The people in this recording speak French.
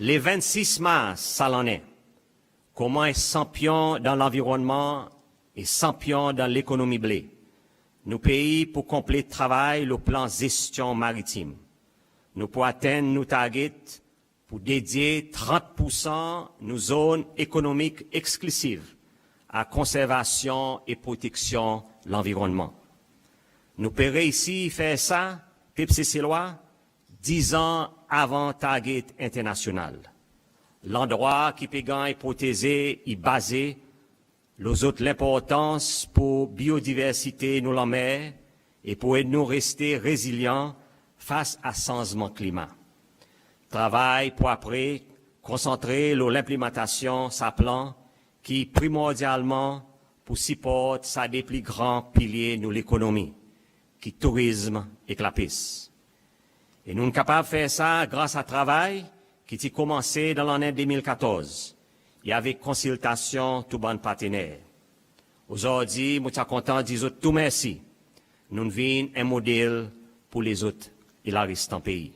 Les 26 mars, ça l'en est. Comment est champion dans l'environnement et champion dans l'économie blé. Nous pays pour compléter le travail le plan gestion maritime. Nous pour atteindre nos targets pour dédier 30% nos zones économiques exclusives à conservation et protection de l'environnement. Nous pourrons ici faire ça, PPCC-Lois, 10 ans avant target international. L'endroit qui peut est protégé et basé, les autres l'importance pour biodiversité nous la mer et pour nous rester résilients face à changement climat. Travail pour après concentrer l'implémentation sa plan qui primordialement pour supporter sa des plus grands piliers de l'économie, qui tourisme et la piste. Et nous sommes capables de faire ça grâce à travail qui a commencé dans l'année 2014 et avec consultation tout bon partenaire. Aujourd'hui, nous sommes contents de dire tout merci. Nous venons un modèle pour les autres et la reste en pays.